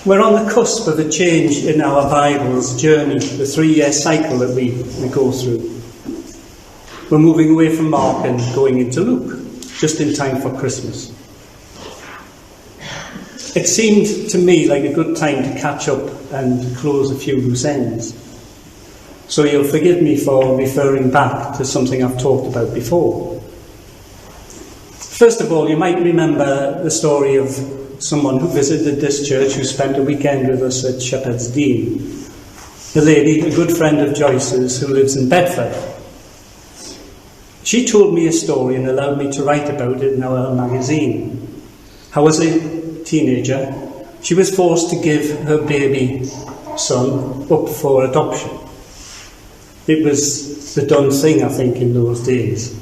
We're on the cusp of a change in our Bible's journey, the 3-year cycle that we go through. We're moving away from Mark and going into Luke, just in time for Christmas. It seemed to me like a good time to catch up and close a few loose ends. So you'll forgive me for referring back to something I've talked about before. First of all, you might remember the story of someone who visited this church who spent a weekend with us at Shepherd's Dean. A lady, a good friend of Joyce's, who lives in Bedford. She told me a story and allowed me to write about it in our magazine. How as a teenager, she was forced to give her baby son up for adoption. It was the done thing, I think, in those days.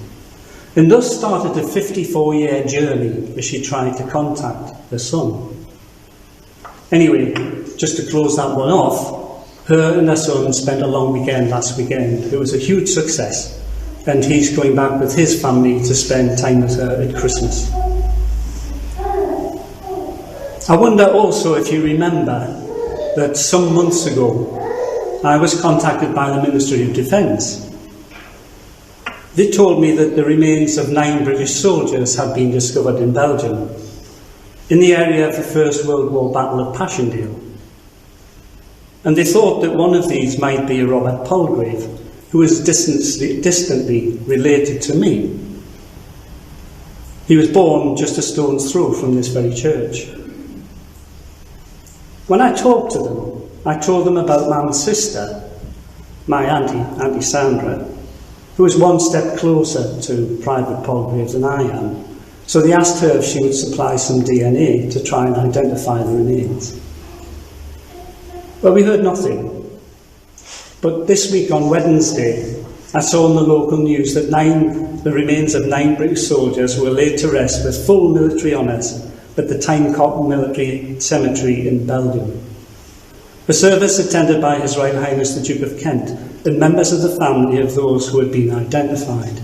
And thus started a 54-year journey as she tried to contact her son. Anyway, just to close that one off, her and her son spent a long weekend last weekend. It was a huge success, and he's going back with his family to spend time with her at Christmas. I wonder also if you remember that some months ago I was contacted by the Ministry of Defence. They told me that the remains of 9 British soldiers had been discovered in Belgium, in the area of the First World War Battle of Passchendaele. And they thought that one of these might be a Robert Palgrave, who was distantly related to me. He was born just a stone's throw from this very church. When I talked to them, I told them about Mum's sister, my Auntie Sandra, who was one step closer to Private Palgrave than I am. So they asked her if she would supply some DNA to try and identify the remains. Well, we heard nothing. But this week on Wednesday, I saw in the local news that the remains of 9 British soldiers were laid to rest with full military honours at the Tyne Military Cemetery in Belgium. A service attended by His Royal Highness the Duke of Kent and members of the family of those who had been identified.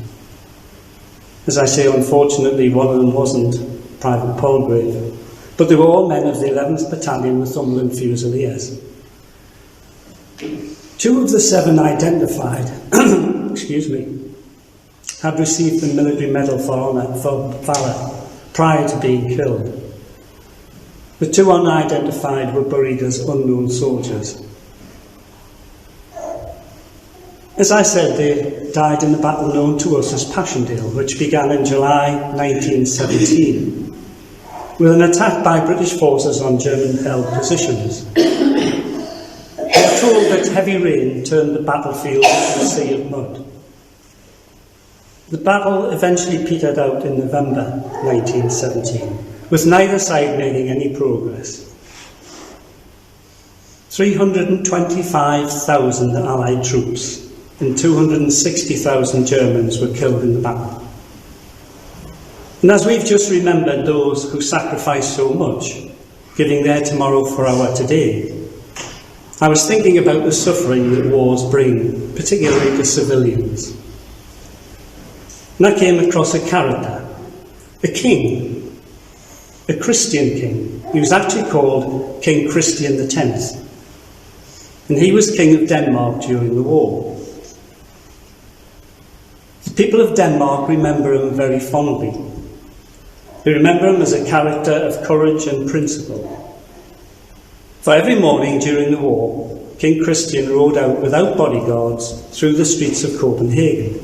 As I say, unfortunately, one of them wasn't Private Palgrave, but they were all men of the 11th Battalion Northumberland Fusiliers. 2 of the 7 identified had received the Military Medal for Valour prior to being killed. The 2 unidentified were buried as unknown soldiers. As I said, they died in the battle known to us as Passchendaele, which began in July 1917, with an attack by British forces on German-held positions. We are told that heavy rain turned the battlefield into a sea of mud. The battle eventually petered out in November 1917, with neither side making any progress. 325,000 Allied troops and 260,000 Germans were killed in the battle. And as we've just remembered those who sacrificed so much, giving their tomorrow for our today, I was thinking about the suffering that wars bring, particularly to civilians. And I came across a character, a king, a Christian king. He was actually called King Christian X, and he was King of Denmark during the war. The people of Denmark remember him very fondly. They remember him as a character of courage and principle. For every morning during the war, King Christian rode out without bodyguards through the streets of Copenhagen.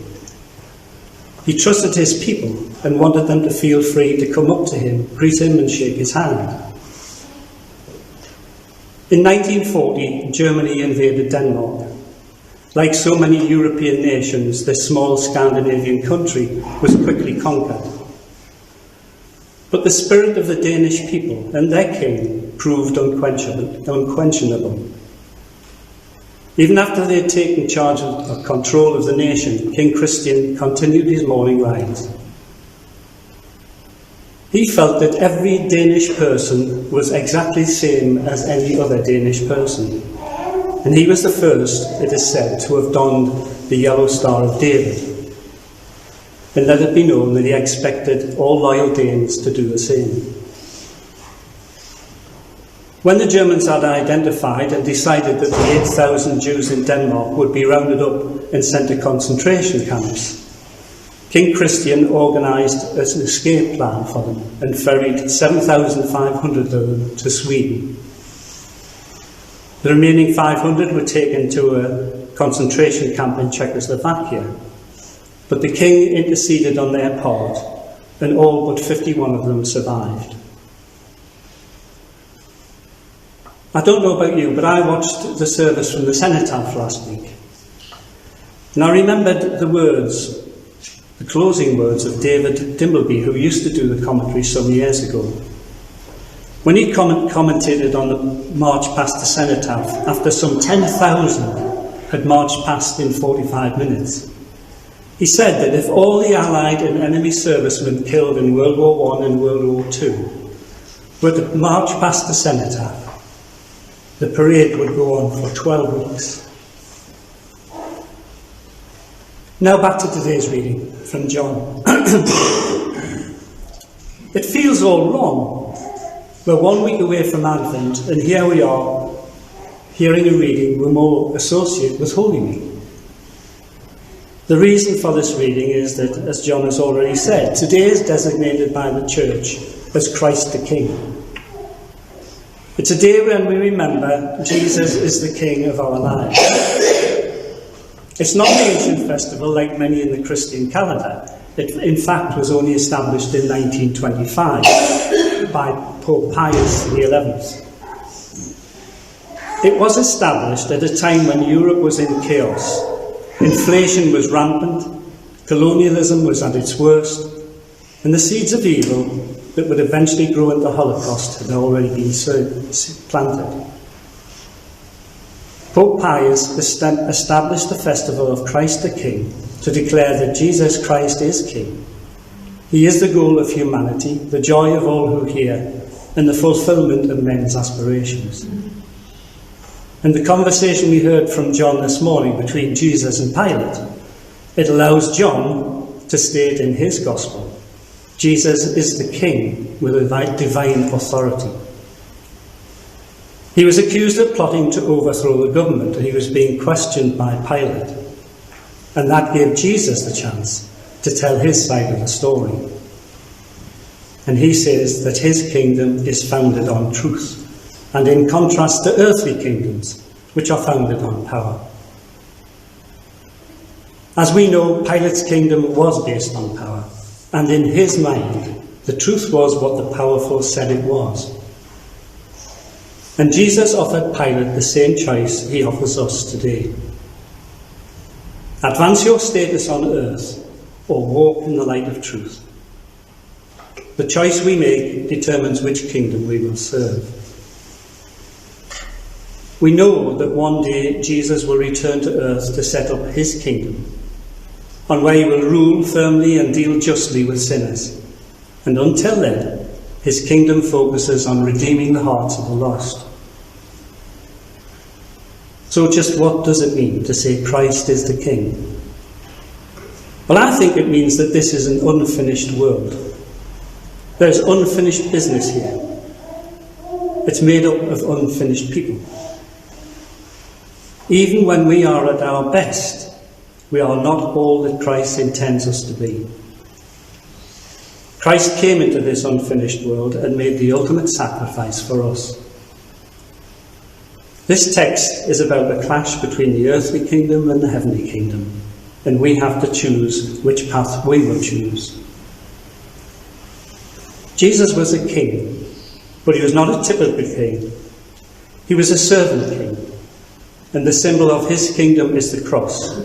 He trusted his people and wanted them to feel free to come up to him, greet him and shake his hand. In 1940, Germany invaded Denmark. Like so many European nations, this small Scandinavian country was quickly conquered. But the spirit of the Danish people and their king proved unquenchable. Even after they had taken charge of control of the nation, King Christian continued his morning rides. He felt that every Danish person was exactly the same as any other Danish person. And he was the first, it is said, to have donned the Yellow Star of David. And let it be known that he expected all loyal Danes to do the same. When the Germans had identified and decided that the 8,000 Jews in Denmark would be rounded up and sent to concentration camps, King Christian organised an escape plan for them and ferried 7,500 of them to Sweden. The remaining 500 were taken to a concentration camp in Czechoslovakia, but the king interceded on their part, and all but 51 of them survived. I don't know about you, but I watched the service from the cenotaph last week, and I remembered the closing words of David Dimbleby, who used to do the commentary some years ago. When he commentated on the march past the cenotaph, after some 10,000 had marched past in 45 minutes, he said that if all the Allied and enemy servicemen killed in World War I and World War II were to march past the cenotaph, the parade would go on for 12 weeks. Now back to today's reading from John. It feels all wrong. We're 1 week away from Advent, and here we are, hearing a reading we more associate with Holy Week. The reason for this reading is that, as John has already said, today is designated by the Church as Christ the King. It's a day when we remember Jesus is the King of our lives. It's not an ancient festival like many in the Christian calendar. It, in fact, was only established in 1925 by Pope Pius XI. It was established at a time when Europe was in chaos. Inflation was rampant, colonialism was at its worst, and the seeds of evil that would eventually grow into Holocaust had already been planted. Pope Pius established the festival of Christ the King to declare that Jesus Christ is King. He is the goal of humanity, the joy of all who hear, and the fulfilment of men's aspirations. And the conversation we heard from John this morning between Jesus and Pilate, it allows John to state in his gospel, Jesus is the King with a divine authority. He was accused of plotting to overthrow the government, and he was being questioned by Pilate. And that gave Jesus the chance to tell his side of the story. And he says that his kingdom is founded on truth, and in contrast to earthly kingdoms, which are founded on power. As we know, Pilate's kingdom was based on power, and in his mind, the truth was what the powerful said it was. And Jesus offered Pilate the same choice he offers us today. Advance your status on earth, or walk in the light of truth. The choice we make determines which kingdom we will serve. We know that one day Jesus will return to earth to set up his kingdom, on where he will rule firmly and deal justly with sinners. And until then, his kingdom focuses on redeeming the hearts of the lost. So just what does it mean to say Christ is the King? Well, I think it means that this is an unfinished world. There's unfinished business here. It's made up of unfinished people. Even when we are at our best, we are not all that Christ intends us to be. Christ came into this unfinished world and made the ultimate sacrifice for us. This text is about a clash between the earthly kingdom and the heavenly kingdom, and we have to choose which path we will choose. Jesus was a king, but he was not a typical king. He was a servant king, and the symbol of his kingdom is the cross.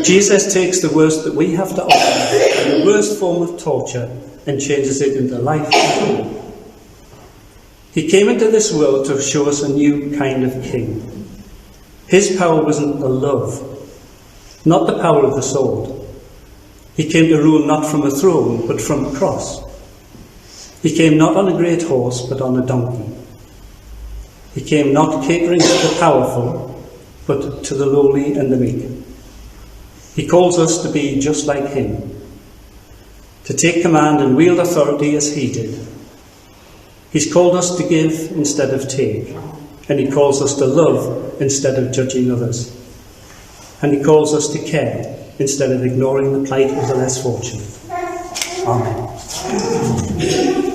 Jesus takes the worst that we have to offer, the worst form of torture, and changes it into life. He came into this world to show us a new kind of king. His power wasn't the love, not the power of the sword. He came to rule not from a throne, but from a cross. He came not on a great horse, but on a donkey. He came not catering to the powerful, but to the lowly and the meek. He calls us to be just like him, to take command and wield authority as he did. He's called us to give instead of take, and he calls us to love instead of judging others. And he calls us to care instead of ignoring the plight of the less fortunate. Amen.